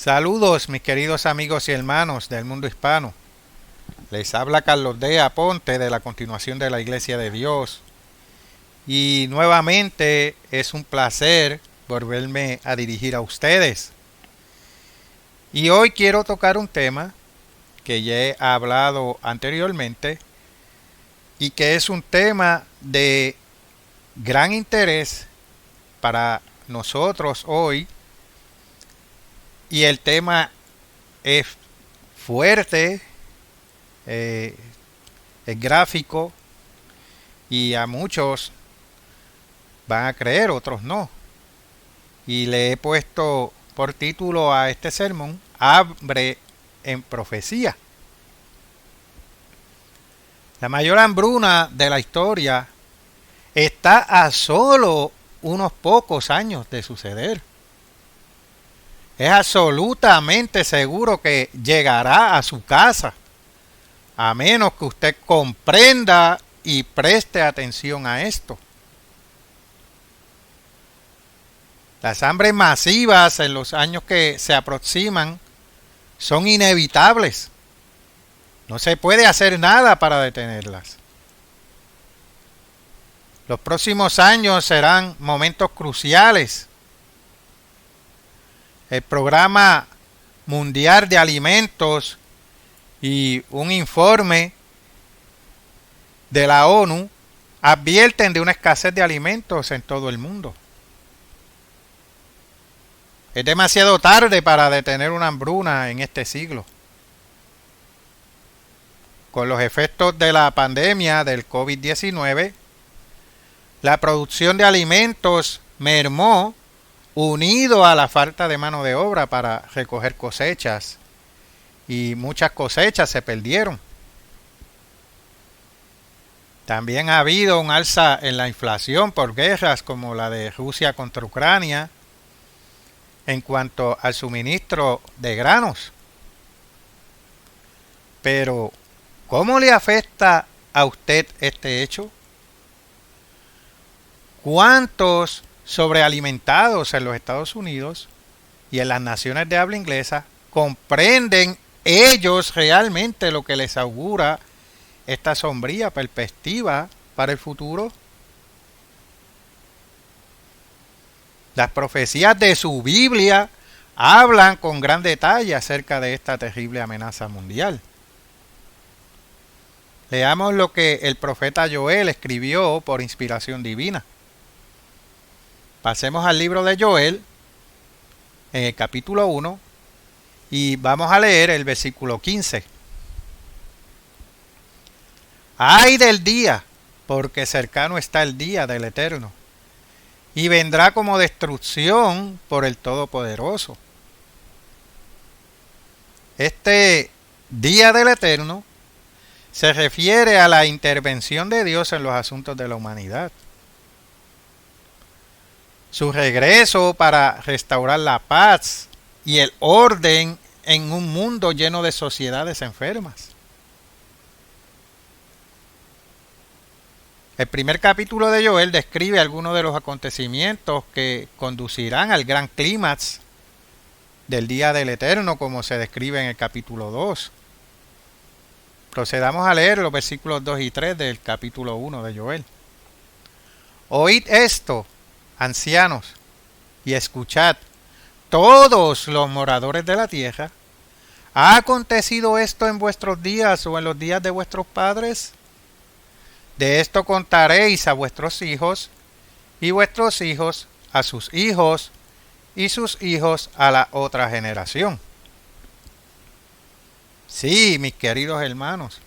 Saludos mis queridos amigos y hermanos del mundo hispano. Les habla Carlos D. Aponte de la Continuación de la Iglesia de Dios. Y nuevamente es un placer volverme a dirigir a ustedes. Y hoy quiero tocar un tema que ya he hablado anteriormente y que es un tema de gran interés para nosotros hoy. Y el tema es fuerte, es gráfico y a muchos van a creer, otros no. Y le he puesto por título a este sermón, Hambre en Profecía. La mayor hambruna de la historia está a solo unos pocos años de suceder. Es absolutamente seguro que llegará a su casa, a menos que usted comprenda y preste atención a esto. Las hambres masivas en los años que se aproximan son inevitables. No se puede hacer nada para detenerlas. Los próximos años serán momentos cruciales. El Programa Mundial de Alimentos y un informe de la ONU advierten de una escasez de alimentos en todo el mundo. Es demasiado tarde para detener una hambruna en este siglo. Con los efectos de la pandemia del COVID-19, la producción de alimentos mermó, unido a la falta de mano de obra para recoger cosechas, y muchas cosechas se perdieron. También ha habido un alza en la inflación por guerras como la de Rusia contra Ucrania en cuanto al suministro de granos. Pero, ¿cómo le afecta a usted este hecho? ¿Cuántos sobrealimentados en los Estados Unidos y en las naciones de habla inglesa comprenden ellos realmente lo que les augura esta sombría perspectiva para el futuro? Las profecías de su Biblia hablan con gran detalle acerca de esta terrible amenaza mundial. Leamos lo que el profeta Joel escribió por inspiración divina. Pasemos al libro de Joel, en el capítulo 1, y vamos a leer el versículo 15. ¡Ay del día! Porque cercano está el día del Eterno, y vendrá como destrucción por el Todopoderoso. Este día del Eterno se refiere a la intervención de Dios en los asuntos de la humanidad. Su regreso para restaurar la paz y el orden en un mundo lleno de sociedades enfermas. El primer capítulo de Joel describe algunos de los acontecimientos que conducirán al gran clímax del día del Eterno, como se describe en el capítulo 2. Procedamos a leer los versículos 2 y 3 del capítulo 1 de Joel. Oíd esto, ancianos, y escuchad, todos los moradores de la tierra. ¿Ha acontecido esto en vuestros días o en los días de vuestros padres? De esto contaréis a vuestros hijos, y vuestros hijos a sus hijos, y sus hijos a la otra generación. Sí, mis queridos hermanos,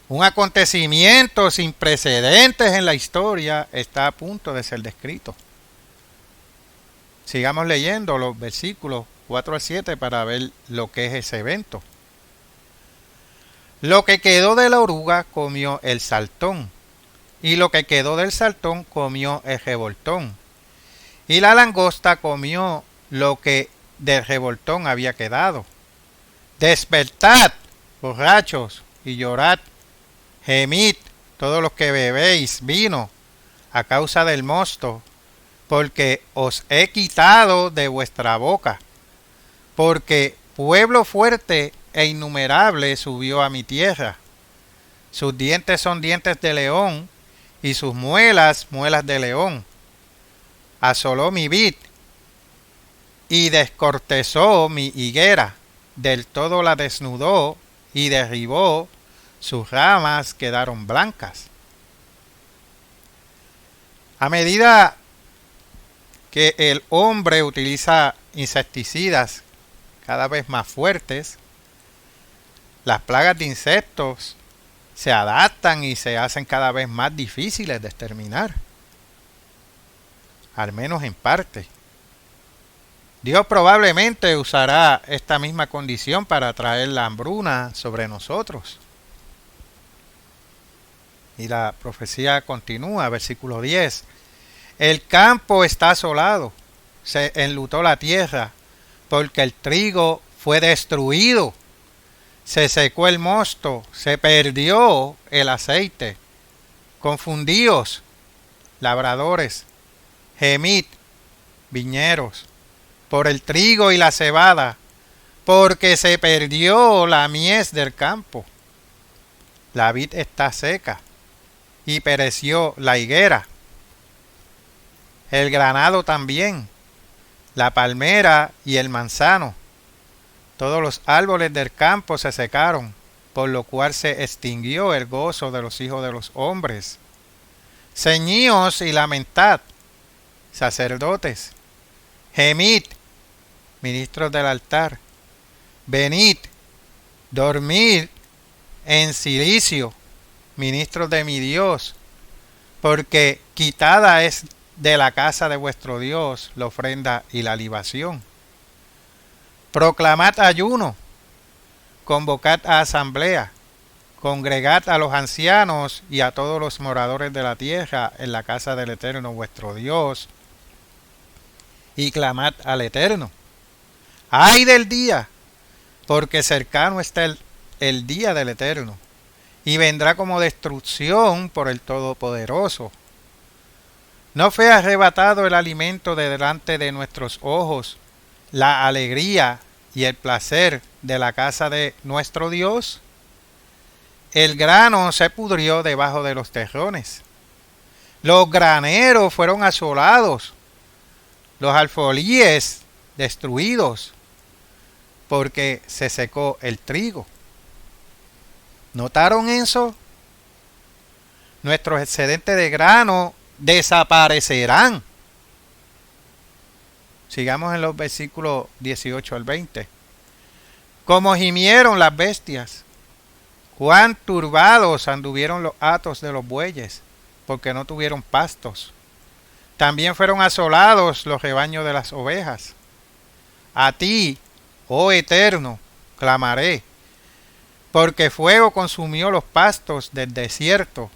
un acontecimiento sin precedentes en la historia está a punto de ser descrito. Sigamos leyendo los versículos 4 al 7 para ver lo que es ese evento. Lo que quedó de la oruga comió el saltón, y lo que quedó del saltón comió el revoltón, y la langosta comió lo que del revoltón había quedado. Despertad, borrachos, y llorad, gemid, todos los que bebéis vino, a causa del mosto, porque os he quitado de vuestra boca. porque pueblo fuerte e innumerable subió a mi tierra. Sus dientes son dientes de león, y sus muelas, muelas de león. Asoló mi vid, y descortezó mi higuera, del todo la desnudó, y derribó, sus ramas quedaron blancas. A medida que el hombre utiliza insecticidas cada vez más fuertes, las plagas de insectos se adaptan y se hacen cada vez más difíciles de exterminar, al menos en parte. Dios probablemente usará esta misma condición para traer la hambruna sobre nosotros. Y la profecía continúa, versículo 10. El campo está asolado, se enlutó la tierra, porque el trigo fue destruido. Se secó el mosto, se perdió el aceite. Confundíos, labradores, gemid, viñeros, por el trigo y la cebada, porque se perdió la mies del campo. La vid está seca, y pereció la higuera. El granado también, la palmera y el manzano. Todos los árboles del campo se secaron, por lo cual se extinguió el gozo de los hijos de los hombres. Ceñíos y lamentad, sacerdotes, gemid, ministros del altar, venid, dormid en silicio, ministros de mi Dios, porque quitada es de la casa de vuestro Dios la ofrenda y la libación. Proclamad ayuno, convocad a asamblea, congregad a los ancianos y a todos los moradores de la tierra en la casa del Eterno vuestro Dios, y clamad al Eterno. ¡Ay del día! Porque cercano está el día del Eterno, y vendrá como destrucción por el Todopoderoso. ¿No fue arrebatado el alimento de delante de nuestros ojos, la alegría y el placer de la casa de nuestro Dios? El grano se pudrió debajo de los terrones. Los graneros fueron asolados, los alfolíes destruidos, porque se secó el trigo. ¿Notaron eso? Nuestros excedentes de grano desaparecerán. Sigamos en los versículos 18 al 20. Como gimieron las bestias, cuán turbados anduvieron los hatos de los bueyes, porque no tuvieron pastos. También fueron asolados los rebaños de las ovejas. A ti, oh Eterno, clamaré, porque fuego consumió los pastos del desierto,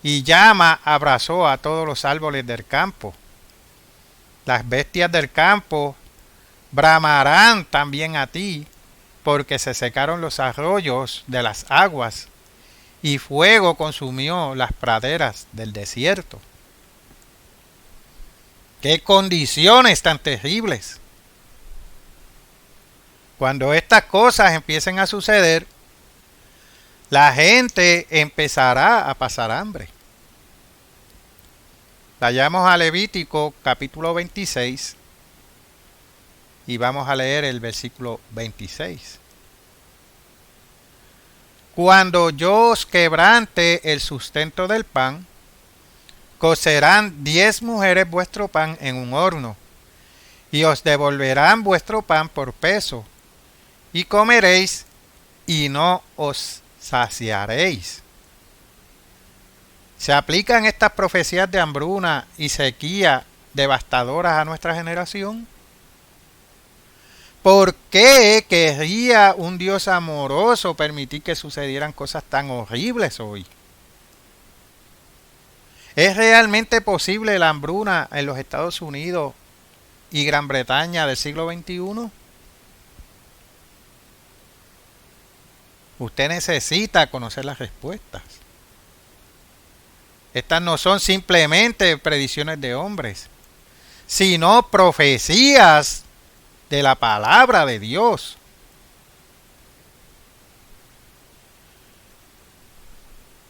y llama abrazó a todos los árboles del campo. Las bestias del campo bramarán también a ti, porque se secaron los arroyos de las aguas, y fuego consumió las praderas del desierto. ¡Qué condiciones tan terribles! Cuando estas cosas empiecen a suceder, la gente empezará a pasar hambre. Vayamos a Levítico capítulo 26 y vamos a leer el versículo 26. Cuando yo os quebrante el sustento del pan, cocerán 10 mujeres vuestro pan en un horno, y os devolverán vuestro pan por peso, y comeréis, y no os saciaréis. ¿Se aplican estas profecías de hambruna y sequía devastadoras a nuestra generación? ¿Por qué querría un Dios amoroso permitir que sucedieran cosas tan horribles hoy? ¿Es realmente posible la hambruna en los Estados Unidos y Gran Bretaña del siglo XXI? Usted necesita conocer las respuestas. Estas no son simplemente predicciones de hombres, sino profecías de la palabra de Dios.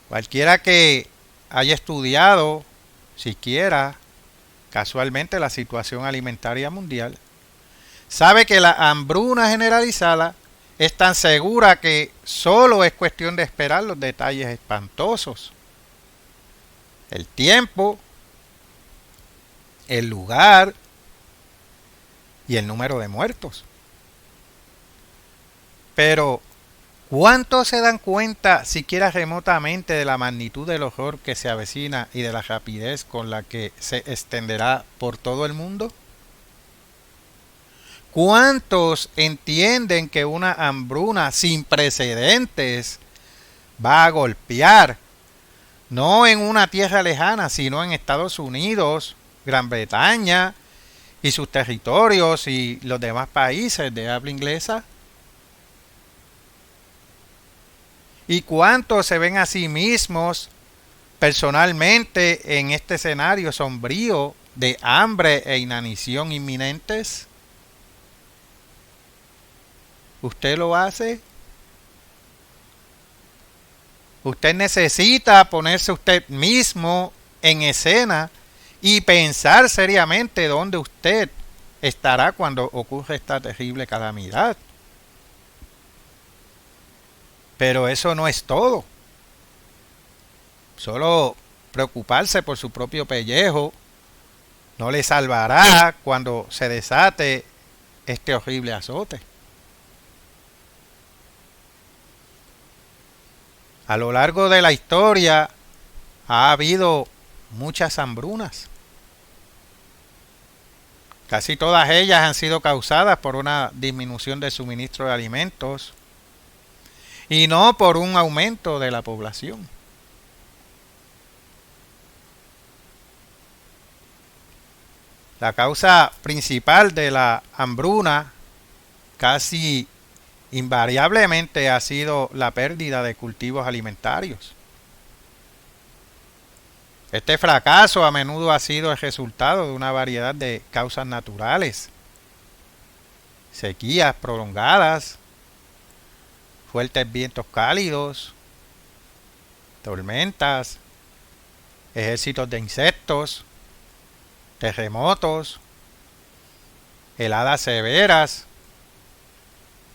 Cualquiera que haya estudiado siquiera casualmente la situación alimentaria mundial sabe que la hambruna generalizada es tan segura que solo es cuestión de esperar los detalles espantosos. El tiempo, el lugar y el número de muertos. Pero, ¿cuántos se dan cuenta siquiera remotamente de la magnitud del horror que se avecina y de la rapidez con la que se extenderá por todo el mundo? ¿Cuántos entienden que una hambruna sin precedentes va a golpear, no en una tierra lejana, sino en Estados Unidos, Gran Bretaña y sus territorios y los demás países de habla inglesa? ¿Y cuántos se ven a sí mismos personalmente en este escenario sombrío de hambre e inanición inminentes? ¿Usted lo hace? Usted necesita ponerse usted mismo en escena y pensar seriamente dónde usted estará cuando ocurra esta terrible calamidad. Pero eso no es todo. Solo preocuparse por su propio pellejo no le salvará cuando se desate este horrible azote. A lo largo de la historia ha habido muchas hambrunas. Casi todas ellas han sido causadas por una disminución del suministro de alimentos y no por un aumento de la población. La causa principal de la hambruna casi invariablemente ha sido la pérdida de cultivos alimentarios. Este fracaso a menudo ha sido el resultado de una variedad de causas naturales: sequías prolongadas, fuertes vientos cálidos, tormentas, ejércitos de insectos, terremotos, heladas severas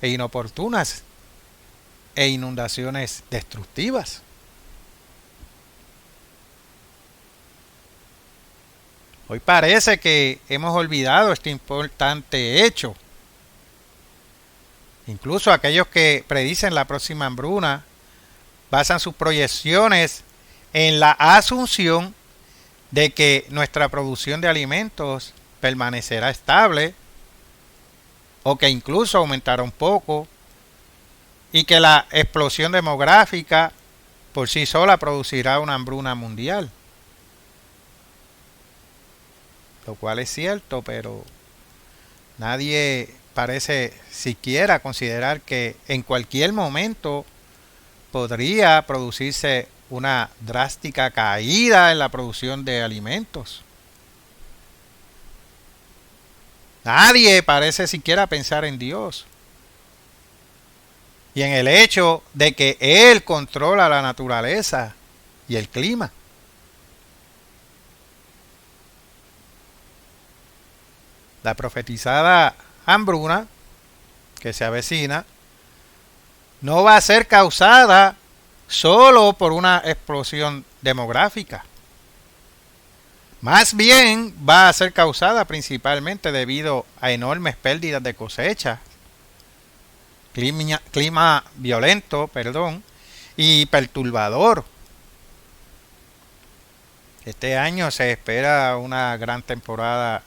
e inoportunas e inundaciones destructivas. Hoy parece que hemos olvidado este importante hecho. Incluso aquellos que predicen la próxima hambruna basan sus proyecciones en la asunción de que nuestra producción de alimentos permanecerá estable o que incluso aumentará un poco y que la explosión demográfica por sí sola producirá una hambruna mundial. Lo cual es cierto, pero nadie parece siquiera considerar que en cualquier momento podría producirse una drástica caída en la producción de alimentos. Nadie parece siquiera pensar en Dios y en el hecho de que Él controla la naturaleza y el clima. La profetizada hambruna que se avecina no va a ser causada solo por una explosión demográfica. Más bien va a ser causada principalmente debido a enormes pérdidas de cosecha, clima violento, y perturbador. Este año se espera una gran temporada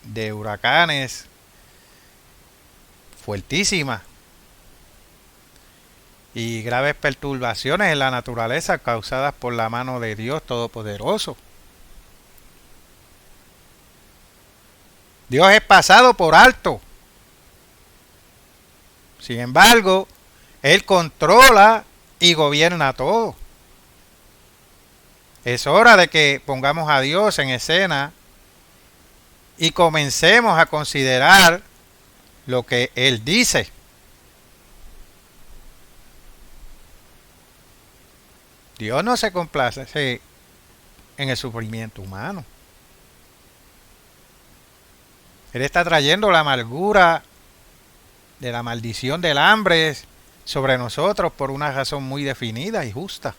de huracanes fuertísimas y graves perturbaciones en la naturaleza causadas por la mano de Dios Todopoderoso. Dios es pasado por alto. Sin embargo, Él controla y gobierna todo. Es hora de que pongamos a Dios en escena y comencemos a considerar lo que Él dice. Dios no se complace en el sufrimiento humano. Él está trayendo la amargura de la maldición del hambre sobre nosotros por una razón muy definida y justa.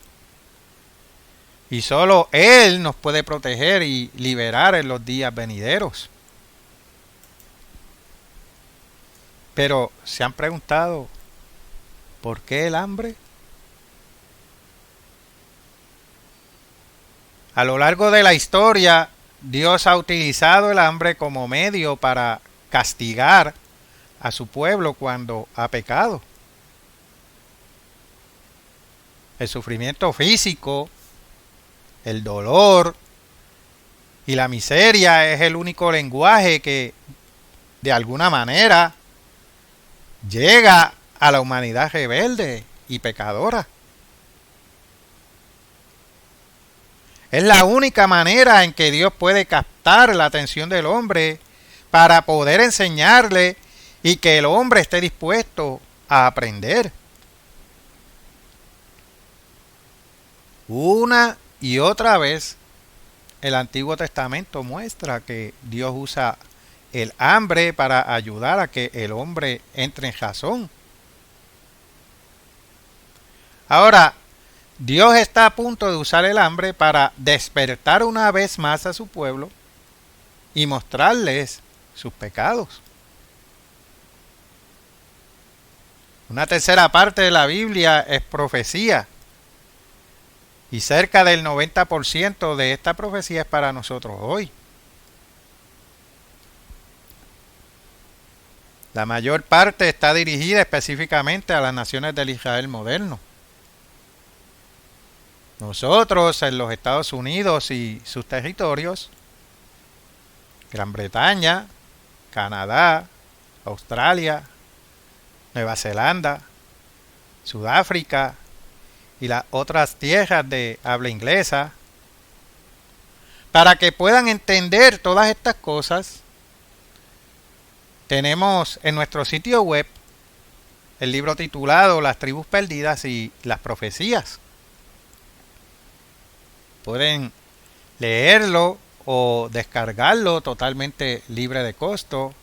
Y solo Él nos puede proteger y liberar en los días venideros. Pero, ¿se han preguntado por qué el hambre? A lo largo de la historia, Dios ha utilizado el hambre como medio para castigar a su pueblo cuando ha pecado. El sufrimiento físico, el dolor y la miseria es el único lenguaje que, de alguna manera, llega a la humanidad rebelde y pecadora. Es la única manera en que Dios puede captar la atención del hombre para poder enseñarle y que el hombre esté dispuesto a aprender. Una y otra vez el Antiguo Testamento muestra que Dios usa el hambre para ayudar a que el hombre entre en razón. Ahora, Dios está a punto de usar el hambre para despertar una vez más a su pueblo y mostrarles sus pecados. Una tercera parte de la Biblia es profecía. Y cerca del 90% de esta profecía es para nosotros hoy. La mayor parte está dirigida específicamente a las naciones del Israel moderno. Nosotros en los Estados Unidos y sus territorios, Gran Bretaña, Canadá, Australia, Nueva Zelanda, Sudáfrica y las otras tierras de habla inglesa, para que puedan entender todas estas cosas, tenemos en nuestro sitio web el libro titulado Las tribus perdidas y las profecías. Pueden leerlo o descargarlo totalmente libre de costo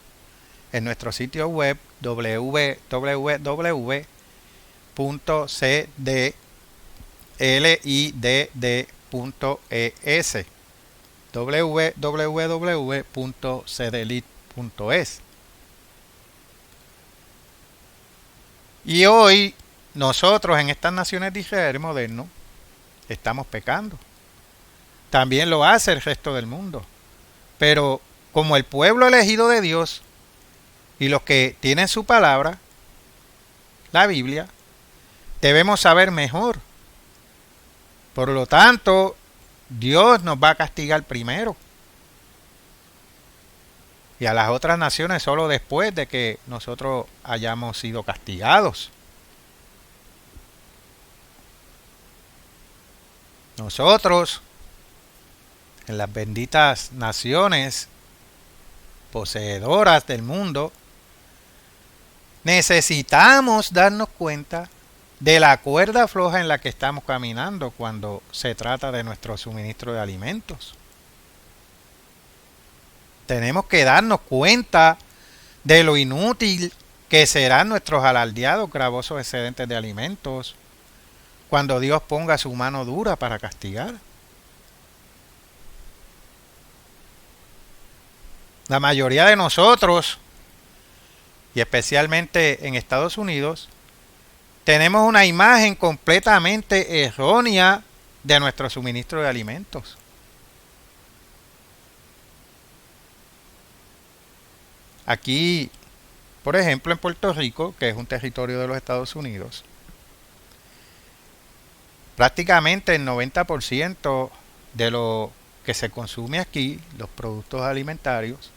en nuestro sitio web www.cdlidd.es www.cdlidd.es. Y hoy nosotros en estas naciones de Israel moderno estamos pecando. También lo hace el resto del mundo. Pero como el pueblo elegido de Dios y los que tienen su palabra, la Biblia, debemos saber mejor. Por lo tanto, Dios nos va a castigar primero. Y a las otras naciones solo después de que nosotros hayamos sido castigados. Nosotros, en las benditas naciones poseedoras del mundo, necesitamos darnos cuenta de la cuerda floja en la que estamos caminando cuando se trata de nuestro suministro de alimentos. Tenemos que darnos cuenta de lo inútil que serán nuestros alardeados gravosos excedentes de alimentos cuando Dios ponga su mano dura para castigar. La mayoría de nosotros, y especialmente en Estados Unidos, tenemos una imagen completamente errónea de nuestro suministro de alimentos. Aquí, por ejemplo, en Puerto Rico, que es un territorio de los Estados Unidos, prácticamente el 90% de lo que se consume aquí, los productos alimentarios,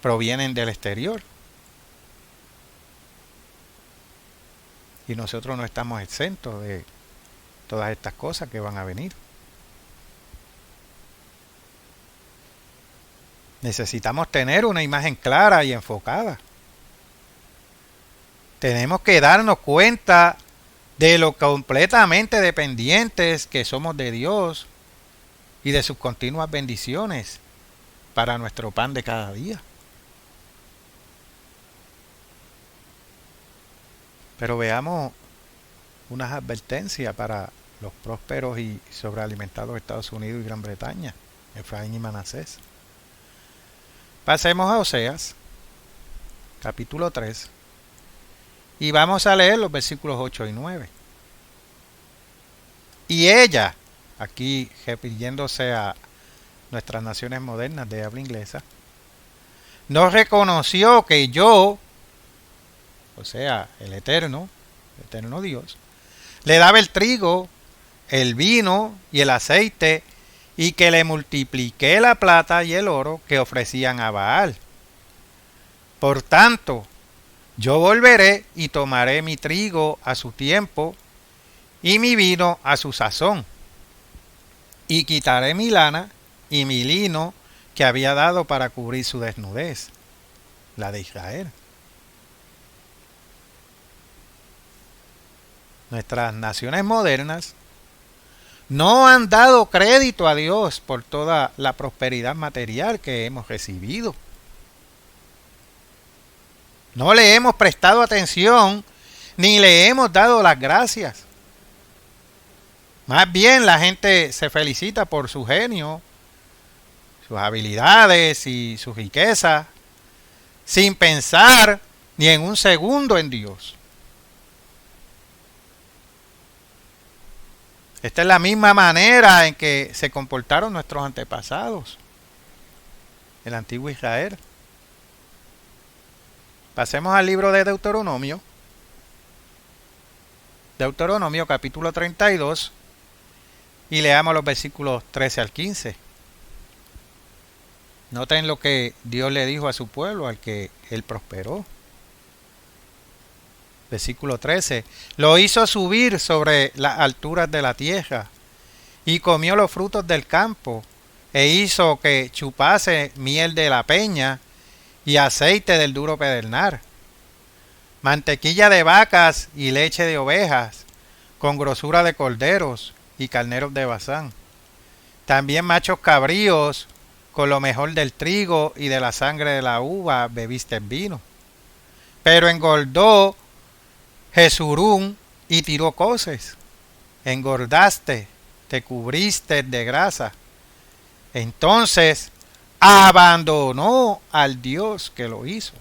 provienen del exterior. Y nosotros no estamos exentos de todas estas cosas que van a venir. Necesitamos tener una imagen clara y enfocada. tenemos que darnos cuenta de lo completamente dependientes que somos de Dios y de sus continuas bendiciones para nuestro pan de cada día. Pero veamos unas advertencias para los prósperos y sobrealimentados Estados Unidos y Gran Bretaña, Efraín y Manasés. Pasemos a Oseas, capítulo 3, y vamos a leer los versículos 8 y 9. Y ella, aquí refiriéndose a nuestras naciones modernas de habla inglesa, no reconoció que yo, o sea, el eterno Dios, le daba el trigo, el vino y el aceite, y que le multipliqué la plata y el oro que ofrecían a Baal. Por tanto, yo volveré y tomaré mi trigo a su tiempo y mi vino a su sazón, y quitaré mi lana y mi lino que había dado para cubrir su desnudez, la de Israel. Nuestras naciones modernas no han dado crédito a Dios por toda la prosperidad material que hemos recibido. No le hemos prestado atención ni le hemos dado las gracias. Más bien la gente se felicita por su genio, sus habilidades y su riqueza, sin pensar ni en un segundo en Dios. Esta es la misma manera en que se comportaron nuestros antepasados, el antiguo Israel. Pasemos al libro de Deuteronomio. Deuteronomio capítulo 32 y leamos los versículos 13 al 15. Noten lo que Dios le dijo a su pueblo, al que él prosperó. Versículo 13. Lo hizo subir sobre las alturas de la tierra y comió los frutos del campo e hizo que chupase miel de la peña y aceite del duro pedernal, mantequilla de vacas y leche de ovejas, con grosura de corderos y carneros de Basán. También machos cabríos, con lo mejor del trigo y de la sangre de la uva bebiste vino. Pero engordó Jesurún y tiró coces. Engordaste, te cubriste de grasa. Entonces abandonó al Dios que lo hizo.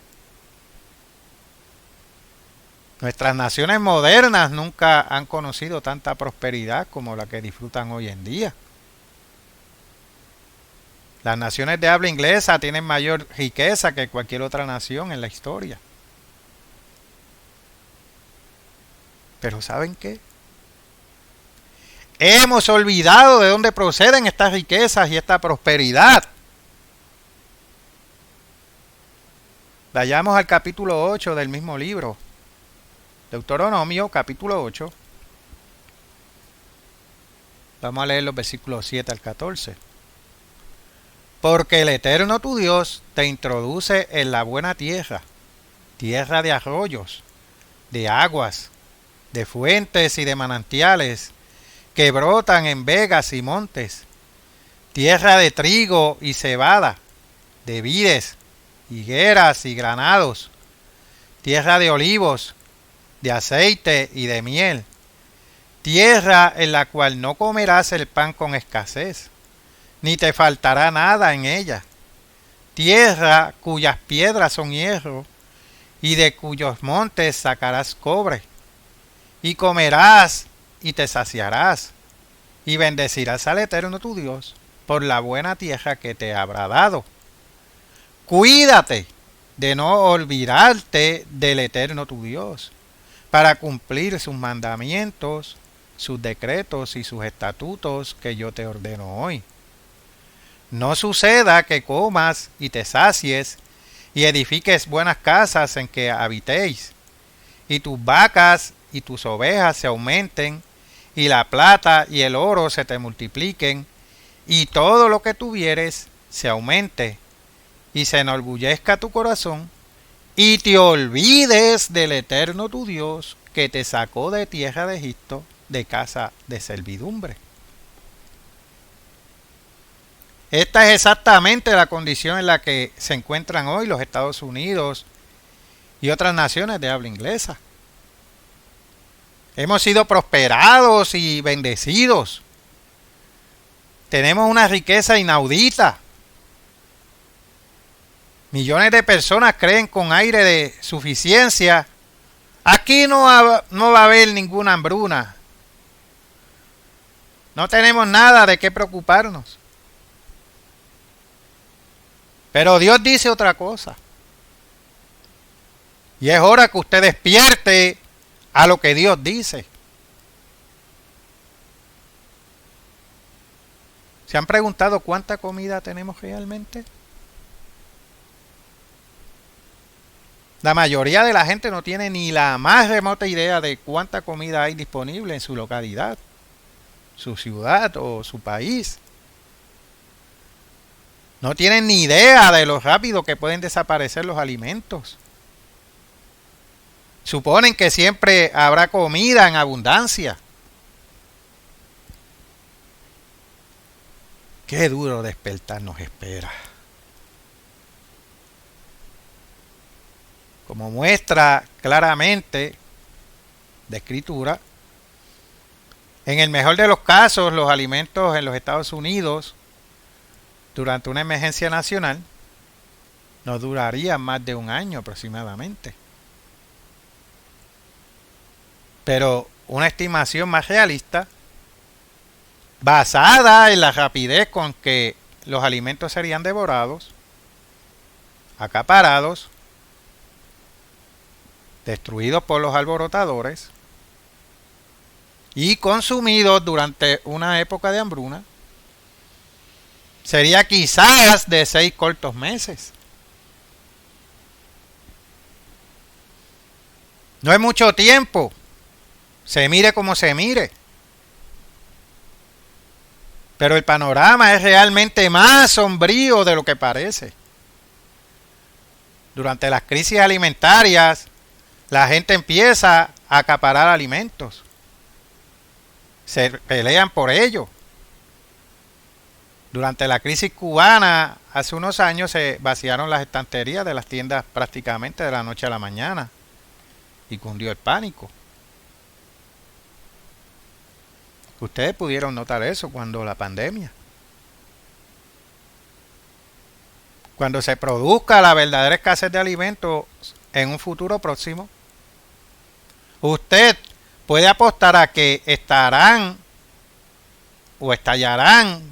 Nuestras naciones modernas nunca han conocido tanta prosperidad como la que disfrutan hoy en día. Las naciones de habla inglesa tienen mayor riqueza que cualquier otra nación en la historia. Pero ¿saben qué? Hemos olvidado de dónde proceden estas riquezas y esta prosperidad. Vayamos al capítulo 8 del mismo libro. Deuteronomio, capítulo 8. Vamos a leer los versículos 7 al 14. Porque el Eterno tu Dios te introduce en la buena tierra, tierra de arroyos, de aguas, de fuentes y de manantiales, que brotan en vegas y montes, tierra de trigo y cebada, de vides, higueras y granados, tierra de olivos, de aceite y de miel, tierra en la cual no comerás el pan con escasez, ni te faltará nada en ella, tierra cuyas piedras son hierro, y de cuyos montes sacarás cobre, y comerás y te saciarás, y bendecirás al Eterno tu Dios por la buena tierra que te habrá dado. Cuídate de no olvidarte del Eterno tu Dios, para cumplir sus mandamientos, sus decretos y sus estatutos que yo te ordeno hoy. No suceda que comas y te sacies y edifiques buenas casas en que habitéis, y tus vacas y tus ovejas se aumenten, y la plata y el oro se te multipliquen, y todo lo que tuvieres se aumente, y se enorgullezca tu corazón, y te olvides del Eterno tu Dios, que te sacó de tierra de Egipto, de casa de servidumbre. Esta es exactamente la condición en la que se encuentran hoy los Estados Unidos y otras naciones de habla inglesa. Hemos sido prosperados y bendecidos. Tenemos una riqueza inaudita. Millones de personas creen con aire de suficiencia. Aquí no va a haber ninguna hambruna. No tenemos nada de qué preocuparnos. Pero Dios dice otra cosa. Y es hora que usted despierte a lo que Dios dice. ¿Se han preguntado cuánta comida tenemos realmente? La mayoría de la gente no tiene ni la más remota idea de cuánta comida hay disponible en su localidad, su ciudad o su país. No tienen ni idea de lo rápido que pueden desaparecer los alimentos. Suponen que siempre habrá comida en abundancia. Qué duro despertar nos espera. Como muestra claramente de Escritura, en el mejor de los casos, los alimentos en los Estados Unidos durante una emergencia nacional no durarían más de un año aproximadamente. Pero una estimación más realista, basada en la rapidez con que los alimentos serían devorados, acaparados, destruidos por los alborotadores y consumidos durante una época de hambruna, sería quizás de 6 cortos meses. No es mucho tiempo, se mire como se mire. Pero el panorama es realmente más sombrío de lo que parece. Durante las crisis alimentarias, la gente empieza a acaparar alimentos. Se pelean por ello. Durante la crisis cubana, hace unos años, se vaciaron las estanterías de las tiendas prácticamente de la noche a la mañana. Y cundió el pánico. Ustedes pudieron notar eso cuando la pandemia. Cuando se produzca la verdadera escasez de alimentos en un futuro próximo, usted puede apostar a que estallarán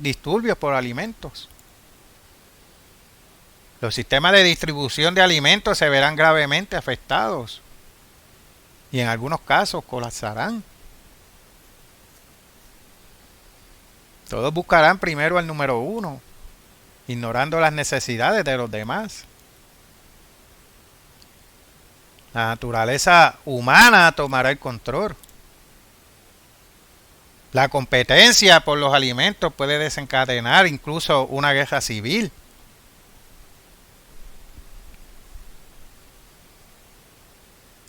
disturbios por alimentos. Los sistemas de distribución de alimentos se verán gravemente afectados y en algunos casos colapsarán. Todos buscarán primero al número uno, ignorando las necesidades de los demás. La naturaleza humana tomará el control. La competencia por los alimentos puede desencadenar incluso una guerra civil.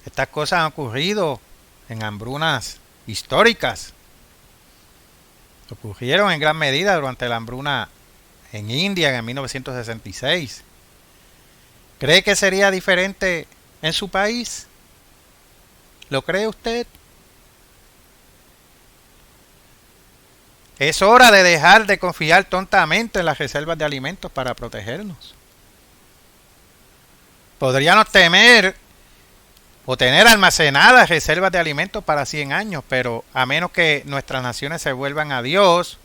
Estas cosas han ocurrido en hambrunas históricas. Ocurrieron en gran medida durante la hambruna en India en 1966. ¿Cree que sería diferente en su país? ¿Lo cree usted? Es hora de dejar de confiar tontamente en las reservas de alimentos para protegernos. Podríamos temer o tener almacenadas reservas de alimentos para 100 años, pero a menos que nuestras naciones se vuelvan a Dios,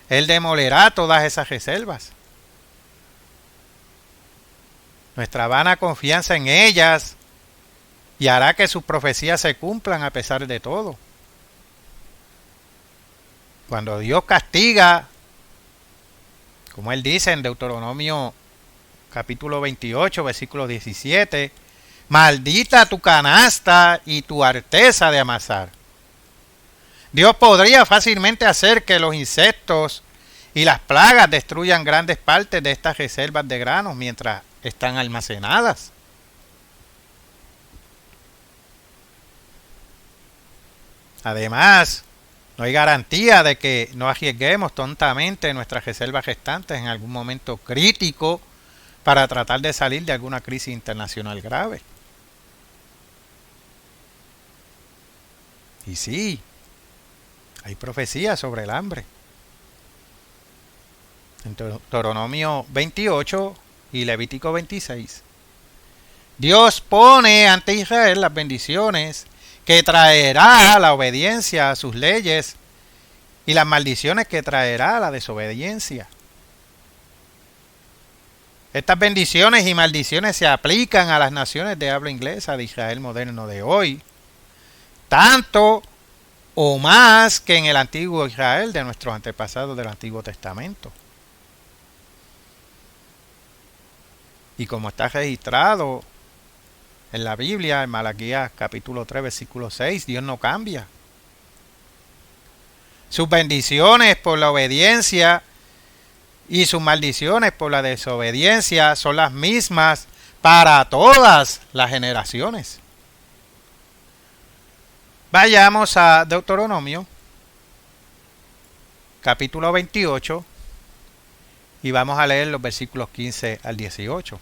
Él demolerá todas esas reservas. Nuestra vana confianza en ellas y hará que sus profecías se cumplan a pesar de todo. Cuando Dios castiga, como Él dice en Deuteronomio capítulo 28, versículo 17, maldita tu canasta y tu arteza de amasar. Dios podría fácilmente hacer que los insectos y las plagas destruyan grandes partes de estas reservas de granos mientras están almacenadas. Además, no hay garantía de que no arriesguemos tontamente nuestras reservas restantes en algún momento crítico para tratar de salir de alguna crisis internacional grave. Y sí, hay profecías sobre el hambre. En Deuteronomio 28 y Levítico 26. Dios pone ante Israel las bendiciones que traerá la obediencia a sus leyes y las maldiciones que traerá la desobediencia. Estas bendiciones y maldiciones se aplican a las naciones de habla inglesa de Israel moderno de hoy, tanto o más que en el antiguo Israel de nuestros antepasados del Antiguo Testamento. Y como está registrado en la Biblia, en Malaquías capítulo 3, versículo 6, Dios no cambia. Sus bendiciones por la obediencia y sus maldiciones por la desobediencia son las mismas para todas las generaciones. Vayamos a Deuteronomio, capítulo 28, y vamos a leer los versículos 15 al 18.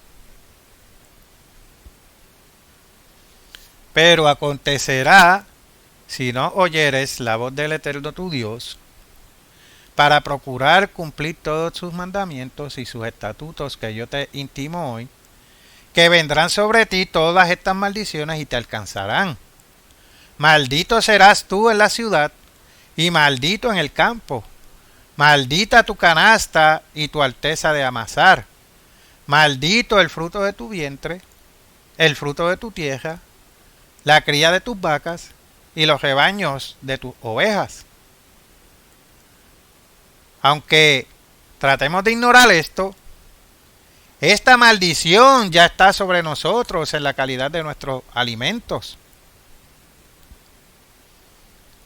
Pero acontecerá, si no oyeres la voz del Eterno tu Dios, para procurar cumplir todos sus mandamientos y sus estatutos que yo te intimo hoy, que vendrán sobre ti todas estas maldiciones y te alcanzarán. Maldito serás tú en la ciudad y maldito en el campo. Maldita tu canasta y tu alteza de amasar. Maldito el fruto de tu vientre, el fruto de tu tierra, la cría de tus vacas y los rebaños de tus ovejas. Aunque tratemos de ignorar esto, esta maldición ya está sobre nosotros en la calidad de nuestros alimentos.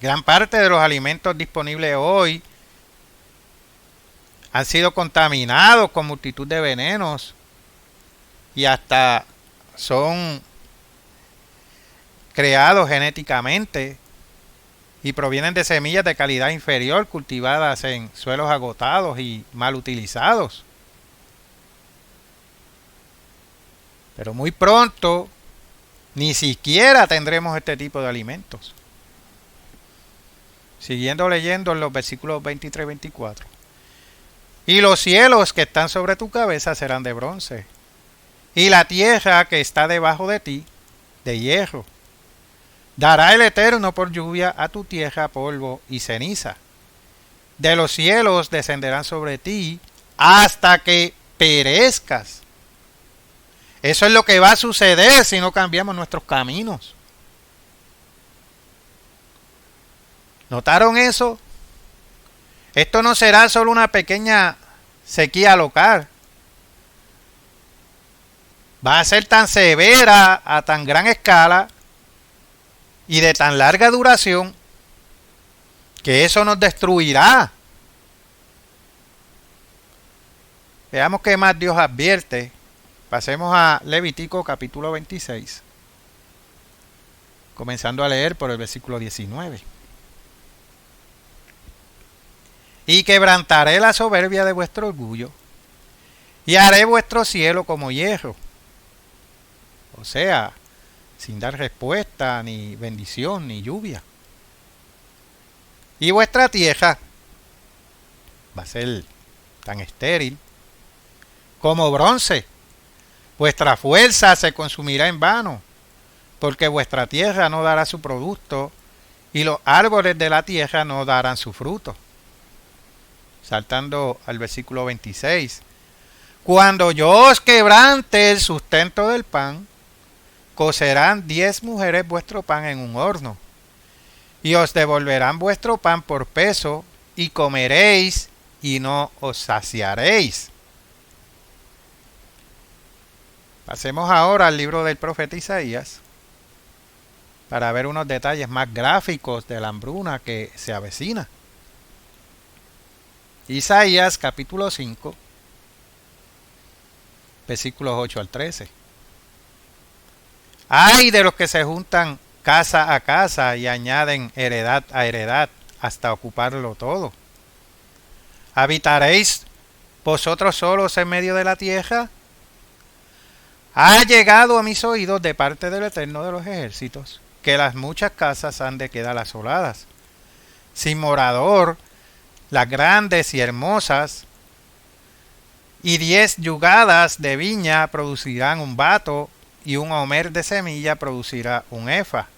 Gran parte de los alimentos disponibles hoy han sido contaminados con multitud de venenos y hasta son creados genéticamente y provienen de semillas de calidad inferior cultivadas en suelos agotados y mal utilizados. Pero muy pronto ni siquiera tendremos este tipo de alimentos. Siguiendo leyendo en los versículos 23 y 24. Y los cielos que están sobre tu cabeza serán de bronce, y la tierra que está debajo de ti, de hierro. Dará el Eterno por lluvia a tu tierra polvo y ceniza. De los cielos descenderán sobre ti hasta que perezcas. Eso es lo que va a suceder si no cambiamos nuestros caminos. ¿Notaron eso? Esto no será solo una pequeña sequía local. Va a ser tan severa, a tan gran escala y de tan larga duración que eso nos destruirá. Veamos qué más Dios advierte. Pasemos a Levítico capítulo 26, comenzando a leer por el versículo 19. Y quebrantaré la soberbia de vuestro orgullo, y haré vuestro cielo como hierro. O sea, sin dar respuesta, ni bendición, ni lluvia. Y vuestra tierra va a ser tan estéril como bronce. Vuestra fuerza se consumirá en vano, porque vuestra tierra no dará su producto, y los árboles de la tierra no darán su fruto. Saltando al versículo 26. Cuando yo os quebrante el sustento del pan, cocerán 10 mujeres vuestro pan en un horno, y os devolverán vuestro pan por peso, y comeréis, y no os saciaréis. Pasemos ahora al libro del profeta Isaías, para ver unos detalles más gráficos de la hambruna que se avecina. Isaías capítulo 5, versículos 8 al 13. Ay de los que se juntan casa a casa y añaden heredad a heredad hasta ocuparlo todo. ¿Habitaréis vosotros solos en medio de la tierra? Ha llegado a mis oídos de parte del Eterno de los ejércitos que las muchas casas han de quedar asoladas, sin morador, las grandes y hermosas, y 10 yugadas de viña producirán un bato, y un homer de semilla producirá un efa.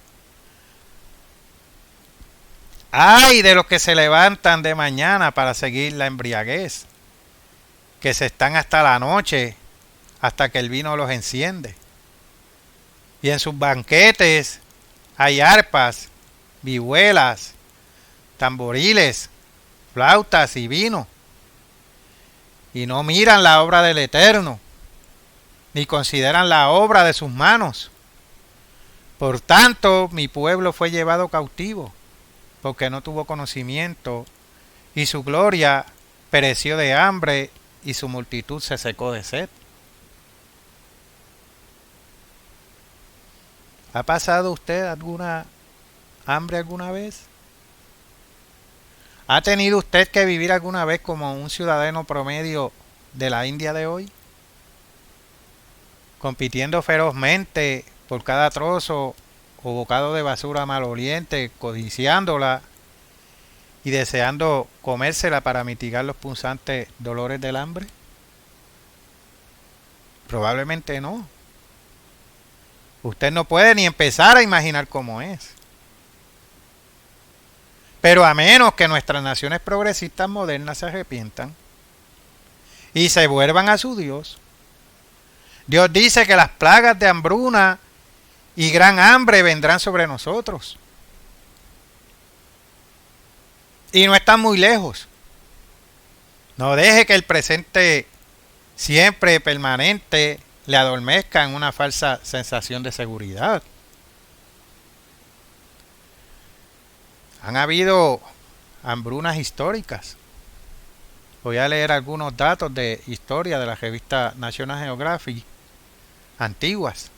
¡Ay de los que se levantan de mañana para seguir la embriaguez, que se están hasta la noche, hasta que el vino los enciende! Y en sus banquetes hay arpas, vihuelas, tamboriles, flautas y vino. Y no miran la obra del Eterno, ni consideran la obra de sus manos. Por tanto, mi pueblo fue llevado cautivo, porque no tuvo conocimiento, y su gloria pereció de hambre, y su multitud se secó de sed. ¿Ha pasado usted alguna hambre alguna vez? ¿Ha tenido usted que vivir alguna vez como un ciudadano promedio de la India de hoy? Compitiendo ferozmente por cada trozo o bocado de basura maloliente, codiciándola y deseando comérsela para mitigar los punzantes dolores del hambre. Probablemente no. Usted no puede ni empezar a imaginar cómo es. Pero a menos que nuestras naciones progresistas modernas se arrepientan y se vuelvan a su Dios, Dios dice que las plagas de hambruna y gran hambre vendrán sobre nosotros. Y no están muy lejos. No deje que el presente siempre permanente le adormezca en una falsa sensación de seguridad. Han habido hambrunas históricas. Voy a leer algunos datos de historia de la revista National Geographic antiguas.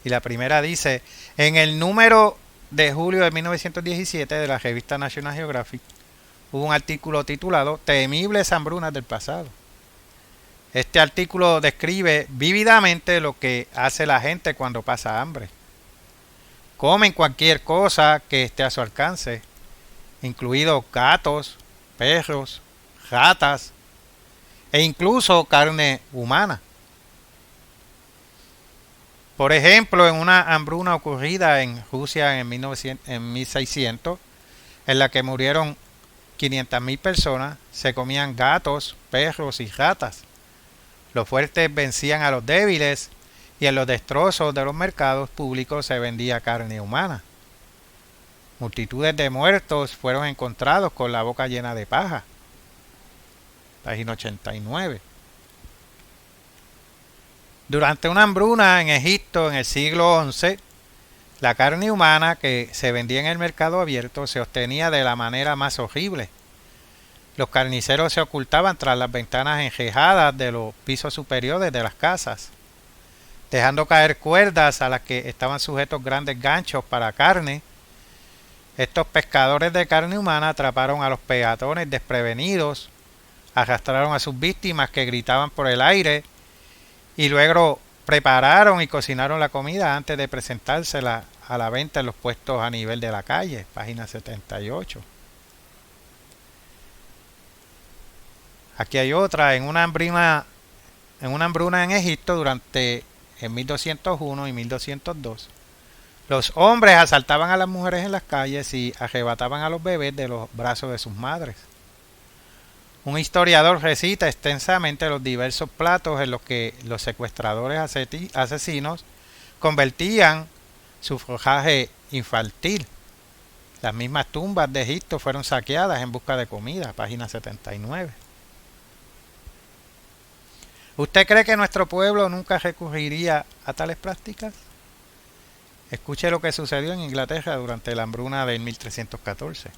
Y la primera dice, en el número de julio de 1917 de la revista National Geographic hubo un artículo titulado Temibles hambrunas del pasado. Este artículo describe vívidamente lo que hace la gente cuando pasa hambre. Comen cualquier cosa que esté a su alcance, incluidos gatos, perros, ratas e incluso carne humana. Por ejemplo, en una hambruna ocurrida en Rusia en 1600, en la que murieron 500.000 personas, se comían gatos, perros y ratas. Los fuertes vencían a los débiles y en los destrozos de los mercados públicos se vendía carne humana. Multitudes de muertos fueron encontrados con la boca llena de paja. Página 89. Durante una hambruna en Egipto en el siglo XI, la carne humana que se vendía en el mercado abierto se obtenía de la manera más horrible. Los carniceros se ocultaban tras las ventanas enrejadas de los pisos superiores de las casas, dejando caer cuerdas a las que estaban sujetos grandes ganchos para carne. Estos pescadores de carne humana atraparon a los peatones desprevenidos, arrastraron a sus víctimas que gritaban por el aire y luego prepararon y cocinaron la comida antes de presentársela a la venta en los puestos a nivel de la calle. Página 78. Aquí hay otra, en una hambruna en Egipto en 1201 y 1202. Los hombres asaltaban a las mujeres en las calles y arrebataban a los bebés de los brazos de sus madres. Un historiador recita extensamente los diversos platos en los que los secuestradores asesinos convertían su forraje infantil. Las mismas tumbas de Egipto fueron saqueadas en busca de comida. Página 79. ¿Usted cree que nuestro pueblo nunca recurriría a tales prácticas? Escuche lo que sucedió en Inglaterra durante la hambruna del 1314.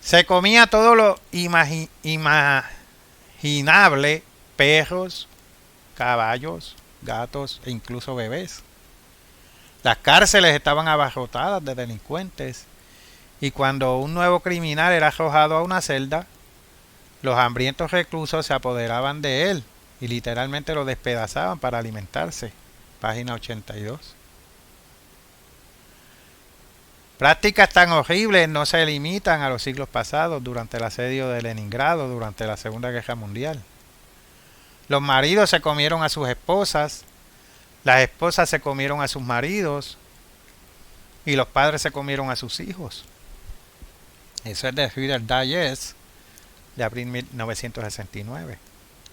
Se comía todo lo imaginable, perros, caballos, gatos e incluso bebés. Las cárceles estaban abarrotadas de delincuentes y cuando un nuevo criminal era arrojado a una celda, los hambrientos reclusos se apoderaban de él y literalmente lo despedazaban para alimentarse. Página 82. Prácticas tan horribles no se limitan a los siglos pasados durante el asedio de Leningrado durante la Segunda Guerra Mundial. Los maridos se comieron a sus esposas, las esposas se comieron a sus maridos y los padres se comieron a sus hijos. Eso es de Reader's Digest de abril 1969.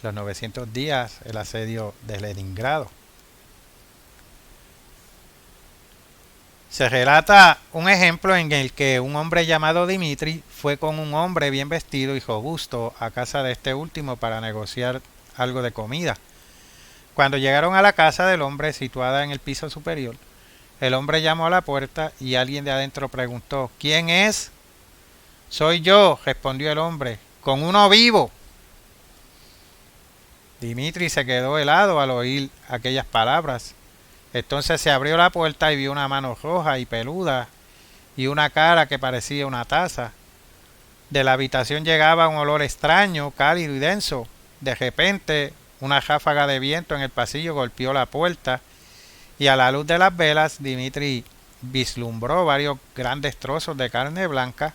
Los 900 días, el asedio de Leningrado. Se relata un ejemplo en el que un hombre llamado Dimitri fue con un hombre bien vestido y robusto a casa de este último para negociar algo de comida. Cuando llegaron a la casa del hombre situada en el piso superior, el hombre llamó a la puerta y alguien de adentro preguntó: ¿Quién es? Soy yo, respondió el hombre, con uno vivo. Dimitri se quedó helado al oír aquellas palabras. Entonces se abrió la puerta y vio una mano roja y peluda y una cara que parecía una taza. De la habitación llegaba un olor extraño, cálido y denso. De repente, una ráfaga de viento en el pasillo golpeó la puerta y a la luz de las velas Dimitri vislumbró varios grandes trozos de carne blanca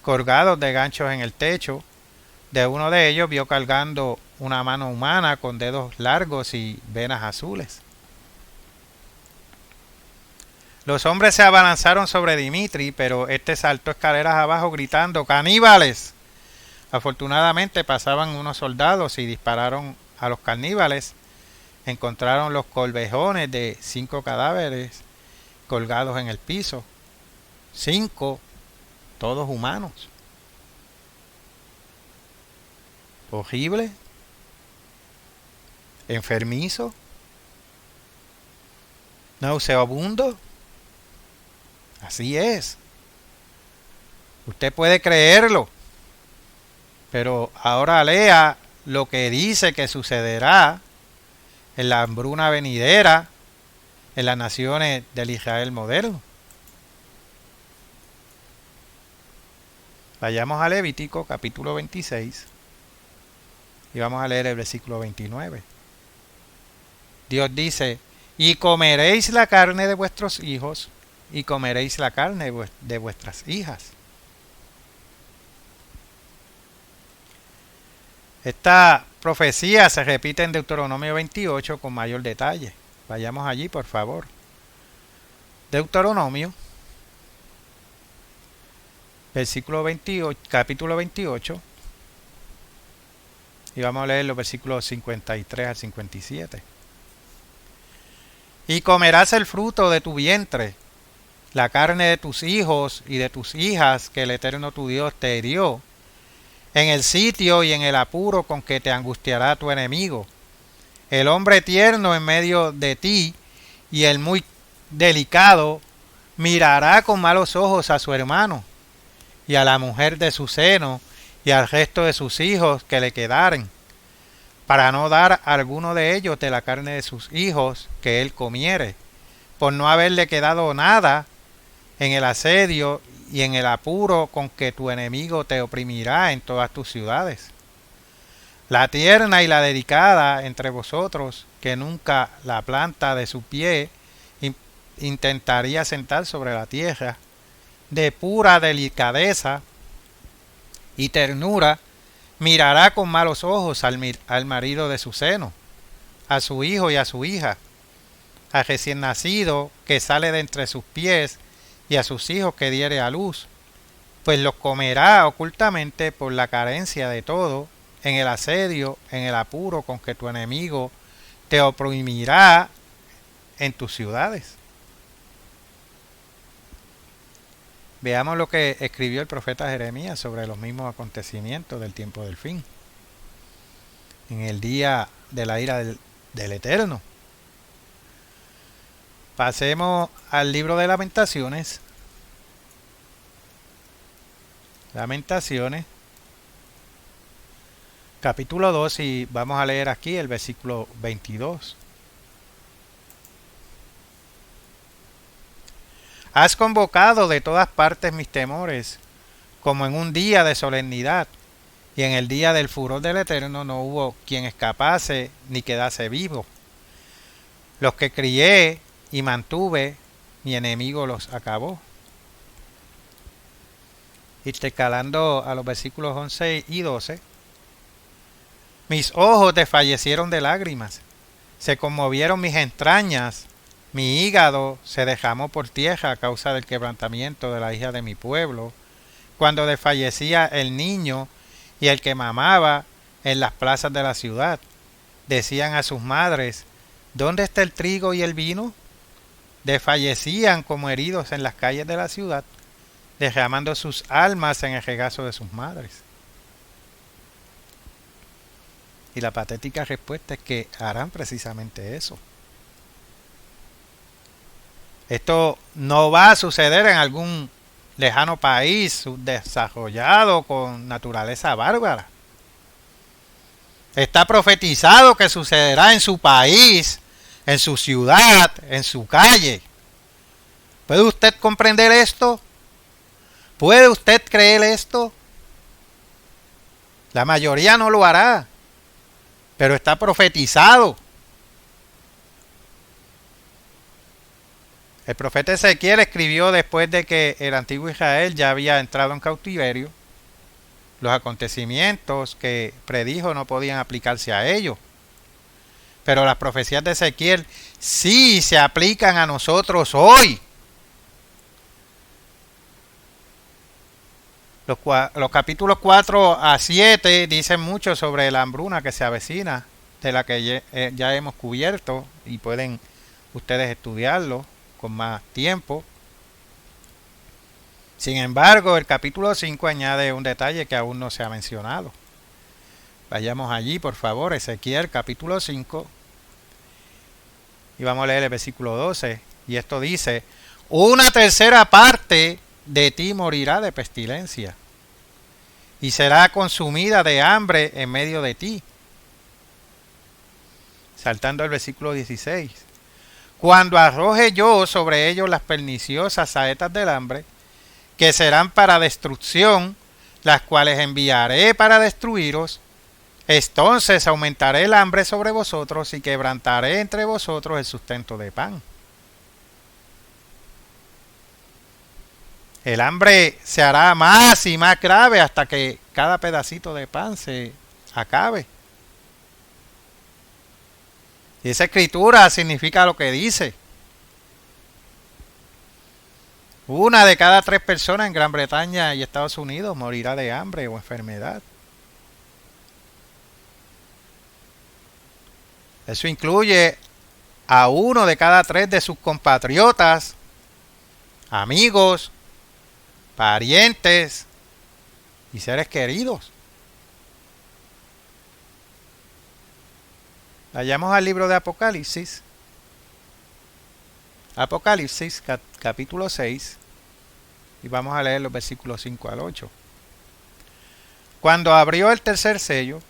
colgados de ganchos en el techo. De uno de ellos vio colgando una mano humana con dedos largos y venas azules. Los hombres se abalanzaron sobre Dimitri, pero este saltó escaleras abajo gritando: ¡Caníbales! Afortunadamente pasaban unos soldados y dispararon a los caníbales. Encontraron los colvejones de 5 cadáveres colgados en el piso. 5, todos humanos. Horrible. Enfermizo. Nauseabundo. Así es. Usted puede creerlo. Pero ahora lea lo que dice que sucederá en la hambruna venidera en las naciones del Israel moderno. Vayamos a Levítico capítulo 26 y vamos a leer el versículo 29. Dios dice: y comeréis la carne de vuestros hijos y comeréis la carne de vuestras hijas. Esta profecía se repite en Deuteronomio 28 con mayor detalle. Vayamos allí, por favor. Deuteronomio, capítulo 28, y vamos a leer los versículos 53 al 57. Y comerás el fruto de tu vientre, la carne de tus hijos y de tus hijas que el Eterno tu Dios te dio, en el sitio y en el apuro con que te angustiará tu enemigo, el hombre tierno en medio de ti y el muy delicado mirará con malos ojos a su hermano y a la mujer de su seno y al resto de sus hijos que le quedaren, para no dar a alguno de ellos de la carne de sus hijos que él comiere, por no haberle quedado nada en el asedio y en el apuro con que tu enemigo te oprimirá en todas tus ciudades. La tierna y la delicada entre vosotros, que nunca la planta de su pie intentaría sentar sobre la tierra, de pura delicadeza y ternura, mirará con malos ojos al marido de su seno, a su hijo y a su hija, al recién nacido que sale de entre sus pies y a sus hijos que diere a luz, pues los comerá ocultamente por la carencia de todo, en el asedio, en el apuro con que tu enemigo te oprimirá en tus ciudades. Veamos lo que escribió el profeta Jeremías sobre los mismos acontecimientos del tiempo del fin, en el día de la ira del Eterno. Pasemos al libro de Lamentaciones. Lamentaciones, capítulo 2, y vamos a leer aquí el versículo 22. Has convocado de todas partes mis temores, como en un día de solemnidad, y en el día del furor del Eterno no hubo quien escapase ni quedase vivo. Los que crié y mantuve, mi enemigo los acabó. Intercalando a los versículos 11 y 12. Mis ojos desfallecieron de lágrimas, se conmovieron mis entrañas, mi hígado se derramó por tierra a causa del quebrantamiento de la hija de mi pueblo, cuando desfallecía el niño y el que mamaba en las plazas de la ciudad. Decían a sus madres, ¿dónde está el trigo y el vino? Desfallecían como heridos en las calles de la ciudad, derramando sus almas en el regazo de sus madres. Y la patética respuesta es que harán precisamente eso. Esto no va a suceder en algún lejano país subdesarrollado con naturaleza bárbara. Está profetizado que sucederá en su país, en su ciudad, en su calle. ¿Puede usted comprender esto? ¿Puede usted creer esto? La mayoría no lo hará, pero está profetizado. El profeta Ezequiel escribió después de que el antiguo Israel ya había entrado en cautiverio. Los acontecimientos que predijo no podían aplicarse a ellos. Pero las profecías de Ezequiel sí se aplican a nosotros hoy. Los capítulos 4 a 7 dicen mucho sobre la hambruna que se avecina, de la que ya hemos cubierto, y pueden ustedes estudiarlo con más tiempo. Sin embargo, el capítulo 5 añade un detalle que aún no se ha mencionado. Vayamos allí, por favor, Ezequiel capítulo 5, y vamos a leer el versículo 12, y esto dice, una tercera parte de ti morirá de pestilencia, y será consumida de hambre en medio de ti. Saltando al versículo 16, cuando arroje yo sobre ellos las perniciosas saetas del hambre, que serán para destrucción, las cuales enviaré para destruiros, entonces aumentaré el hambre sobre vosotros y quebrantaré entre vosotros el sustento de pan. El hambre se hará más y más grave hasta que cada pedacito de pan se acabe. Y esa escritura significa lo que dice. Una de cada 3 personas en Gran Bretaña y Estados Unidos morirá de hambre o enfermedad. Eso incluye a 1 de cada 3 de sus compatriotas, amigos, parientes y seres queridos. Vayamos al libro de Apocalipsis. Apocalipsis capítulo 6 y vamos a leer los versículos 5 al 8. Cuando abrió el tercer sello,